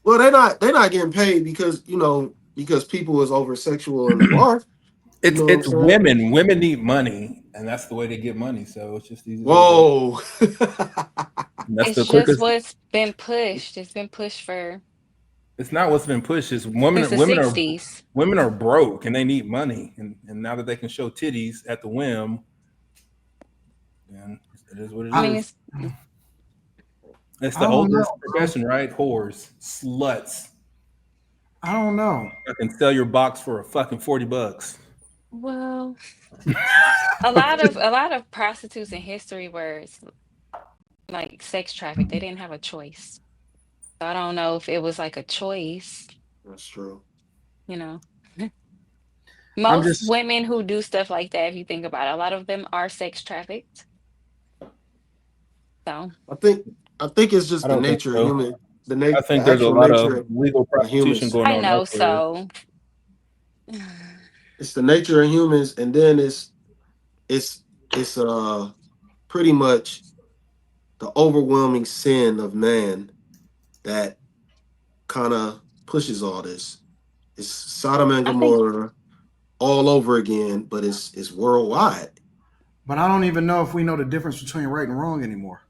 Well, they're not getting paid because because people is over sexual in the bar. You It's know what I'm it's saying? women. Women need money, and that's the way they get money. So it's just easy to do. Whoa. And that's the It's just quickest. what's been pushed. It's been pushed for It's not what's been pushed. It's since women. the '60s. Women are broke and they need money, and now that they can show titties at the whim, then it is what it I mean, is. it's It's I the don't oldest know, bro. profession, right? Whores, sluts. I don't know. I can sell your box for a fucking $40. well, a lot of prostitutes in history were like sex trafficked. They didn't have a choice. So I don't know if it was like a choice, That's true. you know. I'm Most just women who do stuff like that, if you think about it, a lot of them are sex trafficked. So I think I think it's I just the don't think nature of so. human I the think there's a actual lot of nature legal of prostitution humans. going I on know. elsewhere. So It's the nature of humans, and then it's it's pretty much the overwhelming sin of man that kind of pushes all this. It's Sodom and I think Gomorrah all over again, but it's worldwide. but I don't even know if we know the difference between right and wrong anymore.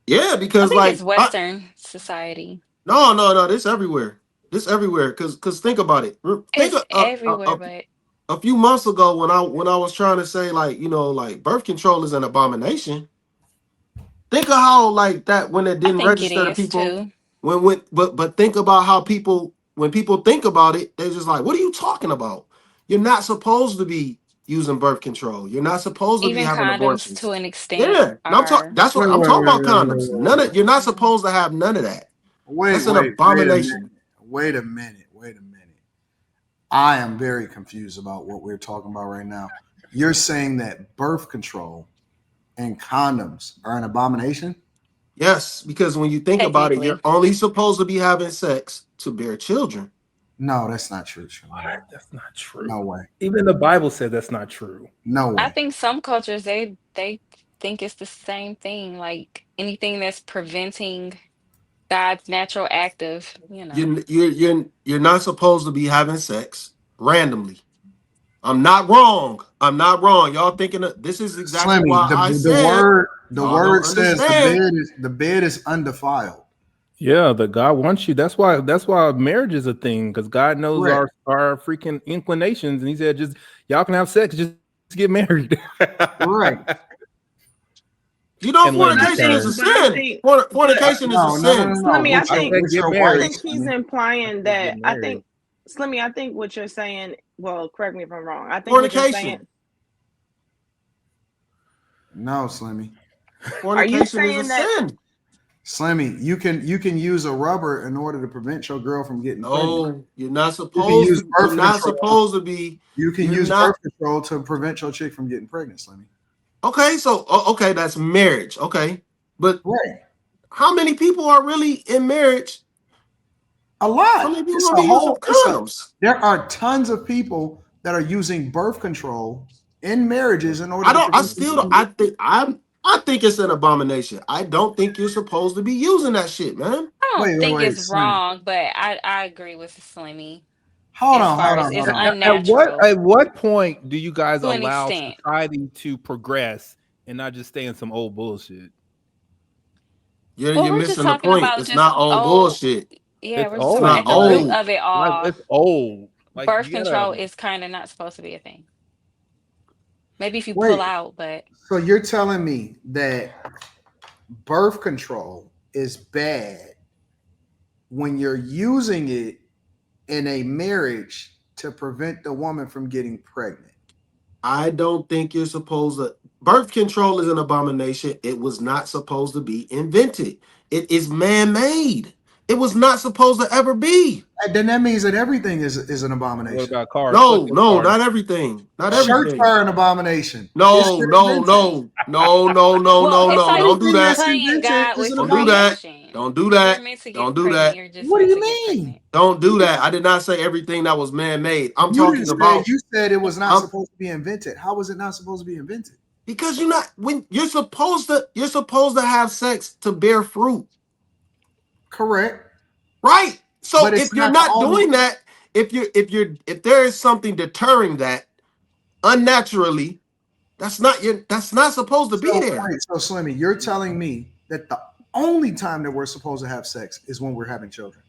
Yeah, I because think it's like Western society. no, this everywhere. This everywhere. Because think about it. Think It's everywhere, but a few months ago when I was trying to say like like birth control is an abomination. Think of how like that when it I didn't think it register to is people too. but think about how people when people think about it they're just like what are you talking about? You're not supposed to be using birth control. You're not supposed to be Even having condoms to abortions. an extent Yeah, and I'm talking. are That's what I'm talking about. Condoms. None of you're not mhm. supposed to have none of that. Wait, That's an wait a minute. abomination. Wait a minute. I am very confused about what we're talking about right now. You're saying that birth control and condoms are an abomination? Yes, because when you think about it, you're Technically. only supposed to be having sex to bear children. No, that's not true, Shalane. What? That's not No true. way. Even the Bible said that's not true. No I way. think some cultures they think it's the same thing, like anything that's preventing God's natural act of, You're not supposed to be having sex randomly. I'm not wrong. I'm not wrong. Y'all thinking this is exactly Slimmy, why I the said word y'all don't says understand. the bed is undefiled. Yeah, the God wants you. That's why marriage is a thing because God knows Correct. our freaking inclinations, and He said, "Just y'all can have sex, just get married Right. You know, and let But me I fornication is think, a turn." but I sin. think, but Fornication is a No, no, no, no, sin. no. Slimmy, I I think, said get I married. think he's Slimmy. I implying said get that. I married. think, Slimmy, I think what you're saying. Well, correct me if I'm wrong. I think what you're saying. Fornication. No, Slimmy. Are you Fornication is a saying that? sin. Slimmy, you can use a rubber in order to prevent your girl from getting pregnant. No, you're not You can supposed use to. You're birth not control. supposed to be. You can You're use not. birth control to prevent your chick from getting pregnant, Slimmy. Okay, so okay, that's marriage. Okay, but Right. how many people are really in marriage? A How lot. many people gonna be using condoms? There are tons of people that are using birth control in marriages in order I to don't. I prevent still. people Don't, from getting pregnant. I think it's an abomination. I don't think you're supposed to be using that shit, man. I don't think Wait, it's Slimmy. wrong, but I agree with Slimmy Hold as on, far hold as on, it's hold on. unnatural At what point do you guys to an allow extent. society to progress and not just stay in some old bullshit? Well, You're we're just missing the talking point. about It's just not on old. bullshit. Yeah, It's we're just It's talking about not at old. the root old. of it Like all. it's old. Like Birth you gotta. control is kind of not supposed to be a thing. Maybe if you pull Wait. out, but So you're telling me that birth control is bad when you're using it in a marriage to prevent the woman from getting pregnant? I don't think you're supposed to. Birth control is an abomination. It was not supposed to be invented. It is man made. It was not supposed to ever be. And then that means that everything is an What abomination. about cars? Fuck No, your no, cars. not everything. Not Shirts everything. are an abomination. It's No, your no, invention. no, no, no, no, well, no, it's no. like Don't do Anything that. that's playing invented God is with an Don't do that. abomination. creation. Don't do If you're that. meant to Don't get do pregnant, that. you're just What do meant you to get mean? pregnant. Don't do that. I did not say everything that was man made. I'm You didn't talking say, about you said it was not I'm supposed to be invented. How was it not supposed to be invented? because you're not when you're supposed to have sex to bear fruit. Correct. Right. So But it's if you're not the not only. doing that, if there is something deterring that unnaturally, that's not supposed to be So there. wait, so Slimmy, you're telling me that the only time that we're supposed to have sex is when we're having children?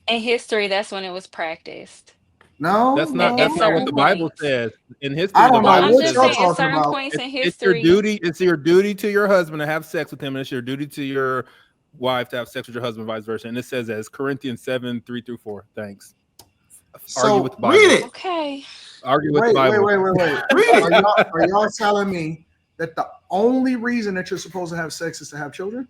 In history, that's when it was practiced No, at That's not what certain the no. Bible points. says. In I history, the don't know Well, Bible I'm what just says y'all that saying, at talking certain about. points in it's your history, duty. It's your duty to your husband to have sex with him, and it's your duty to your wife to have sex with your husband, vice versa. And it says as Corinthians 7:3-4. Thanks. Argue with So the Read Bible. it. okay. Argue with the wait, wait, Bible. wait, wait, wait. Read Are it. y'all telling me that the only reason that you're supposed to have sex is to have children?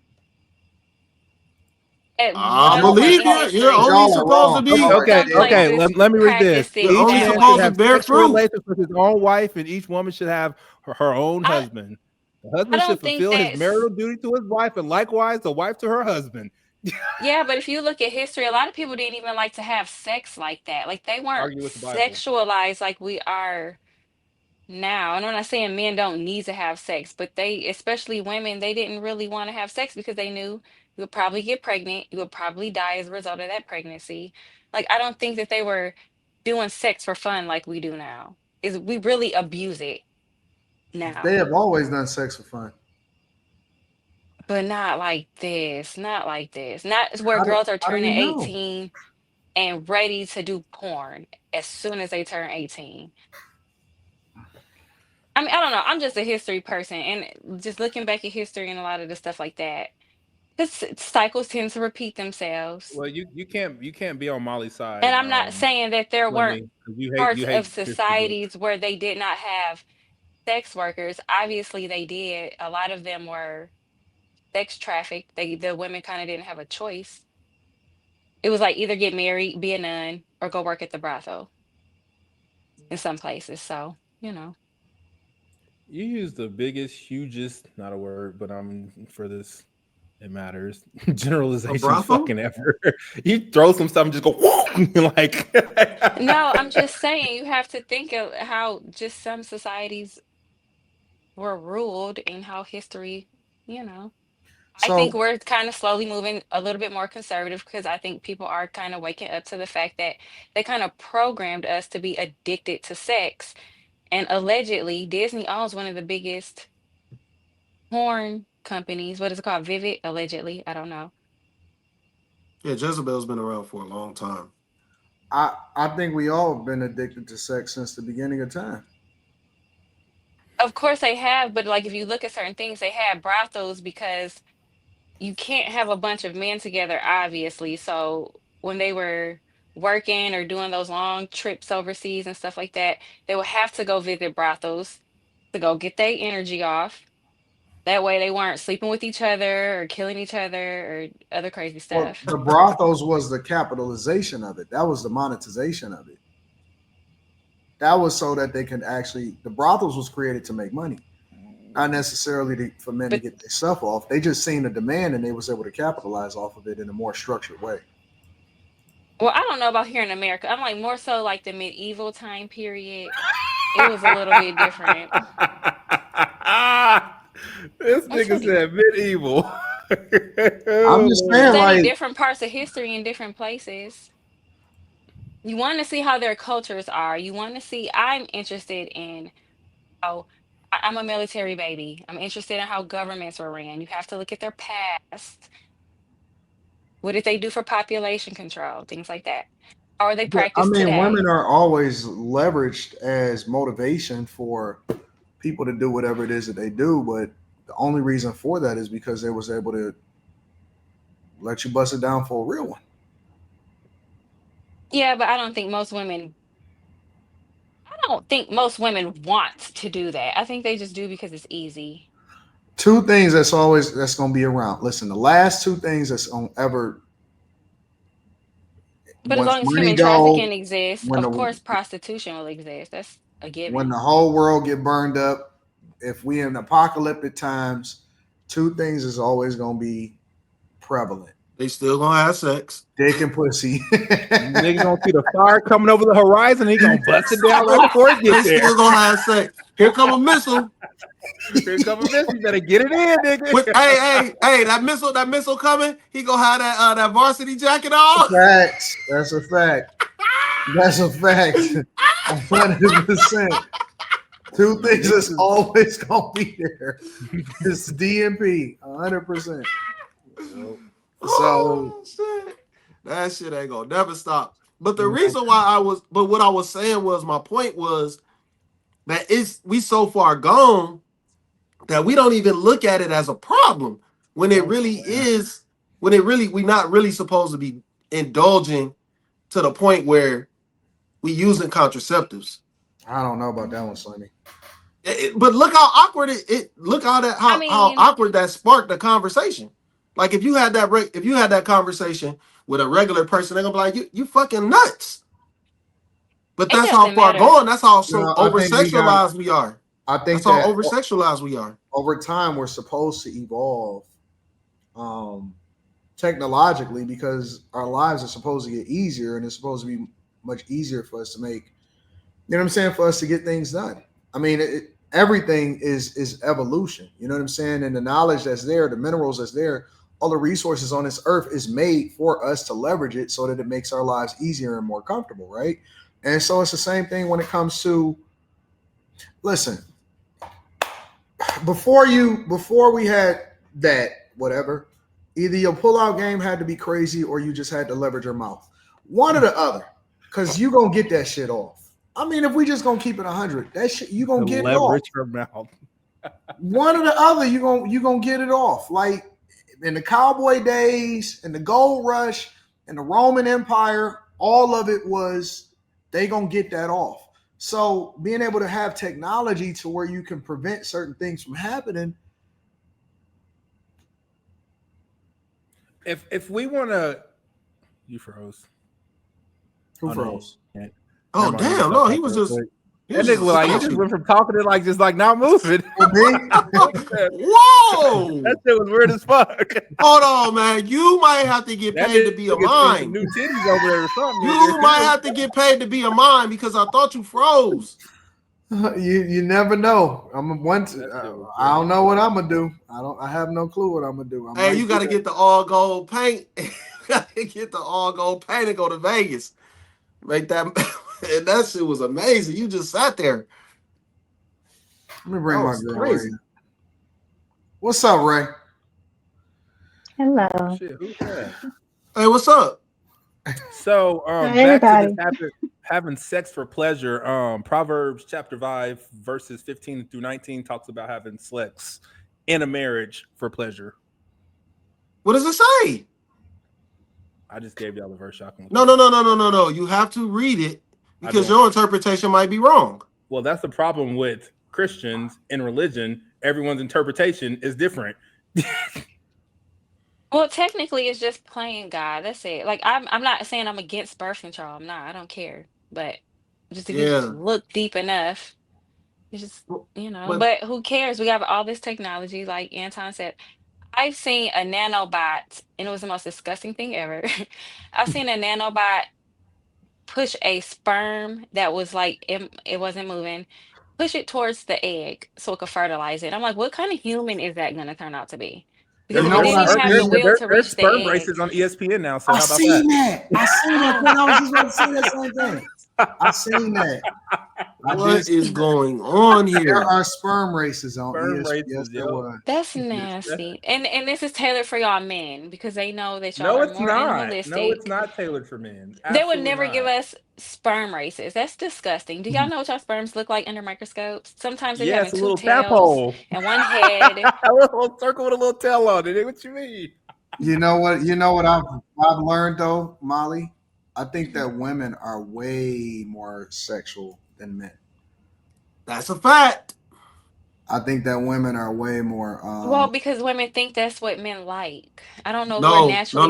At I one Y'all are point believe in you're history, only y'all are supposed to wrong be about Okay, some that. okay. places Let me read this. practiced it you're Each only that man supposed should to way. have bear sexual fruit. relations with his own wife, and each woman should have her own I husband. The I husband should don't think fulfill his that's marital duty to his wife, and likewise, the wife to her husband. yeah, but if you look at history, a lot of people didn't even like to have sex like that. Like they weren't Argue with the Bible. sexualized like we are now. And I'm not saying men don't need to have sex, but they, especially women, they didn't really want to have sex because they knew you would probably get pregnant, you would probably die as a result of that pregnancy. Like I don't think that they were doing sex for fun like we do now. Is we really abuse it They now, have always done sex for fun. but not like this, not like this. Not where How do, girls are how do turning you know? 18 and ready to do porn as soon as they turn 18. I mean, I don't know. I'm just a history person and just looking back at history and a lot of the stuff like that. Because cycles tend to repeat themselves. Well, you can't be on Molly's And side, I'm not saying that there weren't Slimmy, because you parts of hate history books. societies where they did not have sex workers. Obviously, they did. A lot of them were sex trafficked. The women kind of didn't have a choice. It was like either get married, be a nun, or go work at the brothel in some places. So, You use the biggest, hugest, not a word, but for this, it matters. A Generalizations brothel? fucking ever. You throw some stuff and just go, whoa, like. no, I'm just saying you have to think of how just some societies were ruled and how history, you know. I think So we're kind of slowly moving a little bit more conservative because I think people are kind of waking up to the fact that they kind of programmed us to be addicted to sex. And allegedly, Disney owns one of the biggest porn companies. What is it called? Vivid, allegedly. I don't know. Yeah, Jezebel's been around for a long time. I think we all have been addicted to sex since the beginning of time. Of course they have, but like if you look at certain things, they had brothels because you can't have a bunch of men together, obviously. So when they were working or doing those long trips overseas and stuff like that, they would have to go visit brothels to go get their energy off. That way they weren't sleeping with each other or killing each other or other crazy Well, stuff. the brothels was the capitalization of it. That was the monetization of it. That was so that they can actually. The brothels was created to make money, not necessarily for men to But get their stuff off. They just seen the demand and they was able to capitalize off of it in a more structured way. well, I don't know about here in America. I'm like more so like the medieval time period. It was a little bit different. This What's nigga funny? said medieval. I'm just saying, Study like, different parts of history in different places. You want to see how their cultures are. You want to see, I'm interested in how I'm a military baby. I'm interested in how governments were ran. You have to look at their past. What did they do for population control? Things like that. How are they but I practiced mean, women today? are always leveraged as motivation for people to do whatever it is that they do. But the only reason for that is because they was able to let you bust it down for a real one. Yeah, but I don't think most women want to do that. I think they just do because it's easy. Two things that's gonna be around. Listen, the last two things that's gonna ever But as once long as money human go, trafficking exists, when of the course prostitution will exist. That's a when given. the whole world get burned up, if we in apocalyptic times, two things is always gonna be prevalent. They still gonna have sex. Dick and pussy. Nigga gonna see the fire coming over the horizon. He gonna bust it down right before it They gets there. still gonna have sex. Here come a missile. Here come a miss. You better get it in, nigga. Hey, that missile coming. He gonna have that varsity jacket on. Facts. That's a fact. That's a fact. 100%. Two things that's always gonna be there. It's DMP. 100%. So Oh, shit. That shit ain't gonna never stop. But the reason why what I was saying was, my point was that we so far gone that we don't even look at it as a problem when it really is, we're not really supposed to be indulging to the point where we using contraceptives. I don't know about that one, Slimmy. But look how awkward how awkward that sparked the conversation. Like if you had that conversation with a regular person, they're gonna be like, you fucking nuts. But that's how far gone. That's how over sexualized we are. I think that's how over sexualized we are. Over time, we're supposed to evolve technologically because our lives are supposed to get easier, and it's supposed to be much easier for us to make, you know what I'm saying, for us to get things done. I mean, everything is evolution, you know what I'm saying? And the knowledge that's there, the minerals that's there, all the resources on this earth is made for us to leverage it so that it makes our lives easier and more comfortable, right? And so it's the same thing when it comes to, listen, before we had that, whatever, either your pullout game had to be crazy or you just had to leverage your mouth. One or the other, because you gonna get that shit off. I mean, if we just gonna keep it 100, that shit you gonna get it off. Leverage your mouth. One or the other, you gonna get it off. Like in the cowboy days, in the gold rush, in the Roman Empire, all of it was they gonna get that off. So being able to have technology to where you can prevent certain things from happening. If we want to, you froze. Who froze? Oh damn! No, he was just. That nigga was like, you just went from talking to like not moving. Whoa! That shit was weird as fuck. Hold on, man. You might have to get paid to be a mime. New titties over there or something. You might have to get paid to be a mime because I thought you froze. You never know. I don't know what I'm gonna do. I have no clue what I'm gonna do. Hey, you got to get the all gold paint. Get the all gold paint and go to Vegas. Make that. And that shit was amazing. You just sat there. Let me bring my girl crazy. What's up, Ray? Hello. Shit, who's that? Hey, what's up? So, back to this having sex for pleasure. Proverbs chapter 5, verses 15 through 19 talks about having sex in a marriage for pleasure. What does it say? I just gave y'all the verse. No. You have to read it because your interpretation might be wrong. Well, that's the problem with Christians in religion. Everyone's interpretation is different. Well, technically, it's just playing God. That's it. Like I'm not saying I'm against birth control. I'm not. I don't care. But just if you just look deep enough, it's just But who cares? We have all this technology, like Anton said. I've seen a nanobot, and it was the most disgusting thing ever. I've seen a nanobot push a sperm that was like it wasn't moving, push it towards the egg so it could fertilize it. I'm like, what kind of human is that going to turn out to be? Because it didn't even have the will to reach the egg. Sperm races on ESPN now. So I seen that. I seen that. I was just about to say that same thing. I seen that. What is going on here? There are sperm races on ESPN. Yes, there was. That's nasty. And this is tailored for y'all men because they know that y'all are more animalistic. No, it's not tailored for men. Absolutely they would never give us sperm races. That's disgusting. Do y'all know what y'all sperms look like under microscopes? Sometimes they have two tails and one head. A little circle with a little tail on it. What you mean? You know what I've learned though, Molly? I think that women are way more sexual than men. That's a fact. I think that women are way more. Well, because women think that's what men like. I don't know. We're naturally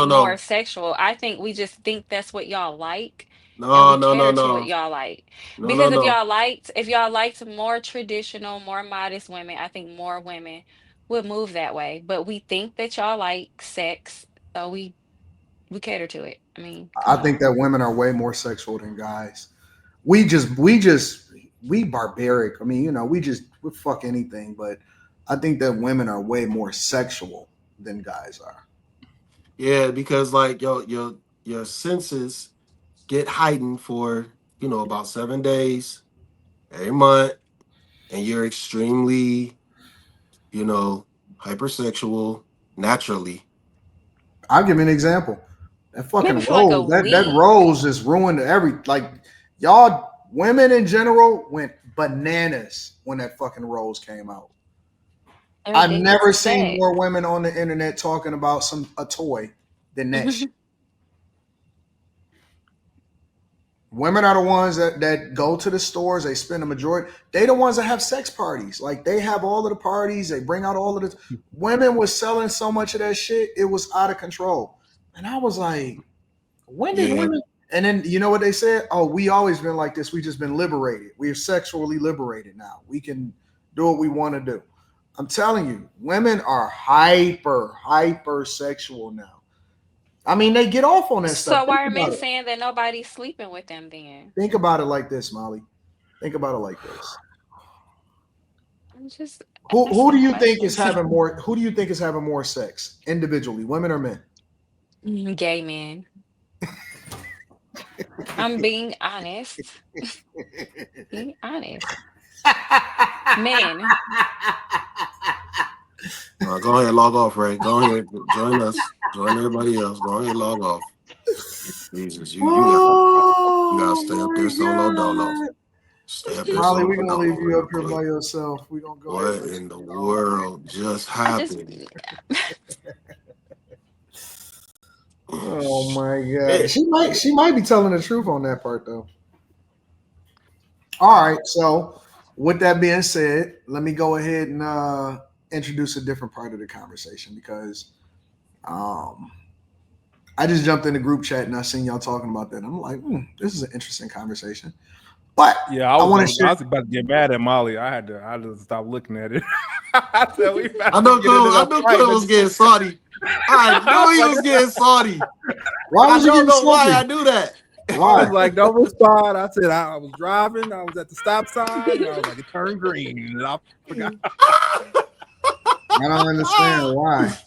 more sexual. I think we just think that's what y'all like. No. What y'all like. Because if y'all liked more traditional, more modest women, I think more women would move that way. But we think that y'all like sex So we cater to it. I mean, I come think on. that women are way more sexual than guys. We barbaric. I mean, we fuck anything, but I think that women are way more sexual than guys are. Yeah, because like your senses get heightened for about 7 days every month, and you're extremely you know hypersexual naturally. I'll give you an example. That Maybe fucking for like a rose, that week. rose just ruined y'all women in general went bananas when that fucking rose came out. I've Everything is never seen sex. more women on the internet talking about a toy than that shit. Women are the ones that go to the stores. They spend the majority. They the ones that have sex parties. Like they have all of the parties. They bring out all of the. Women was selling so much of that shit. It was out of control. And I was like, when did Yeah, women? And then you know what they said? Oh, we always been like this. We just been liberated. We are sexually liberated now. We can do what we want to do. I'm telling you, women are hyper sexual now. I mean, they get off on that stuff. So why are men saying that nobody's sleeping with them then? Think about it like this, Molly. Think about it like this. I'm just Who do asking you think is questions. having more? Who do you think is having more sex individually, women or men? Gay men. I'm being honest. Being honest. Men. go ahead, log off, Ray. Go ahead, join us, join everybody else. Go ahead, log off. Jesus, you gotta Oh stay up there solo dolo. my god, Stay up there Molly, solo we're gonna leave dolo you real up here quick. by yourself. We're gonna go ahead What and let in the you go. world just I just happened? Oh my god, Shit. she might be telling the truth on that part though. All right, so with that being said, let me go ahead and introduce a different part of the conversation because um, I just jumped in the group chat and I seen y'all talking about that. I'm like, this is an interesting conversation. But Yeah, I I was want to like, I share. was about to get mad at Molly. I just stop looking at it. I said we I about to know get into Cliff. I the knew fight, Cliff but was getting salty. I I knew was he like, was getting salty. Why I was you don't getting know why I salty? do that. I Why? was like, don't respond. I said I was driving. I was at the stop sign, and I was like, it turned green, and I forgot. I don't understand why.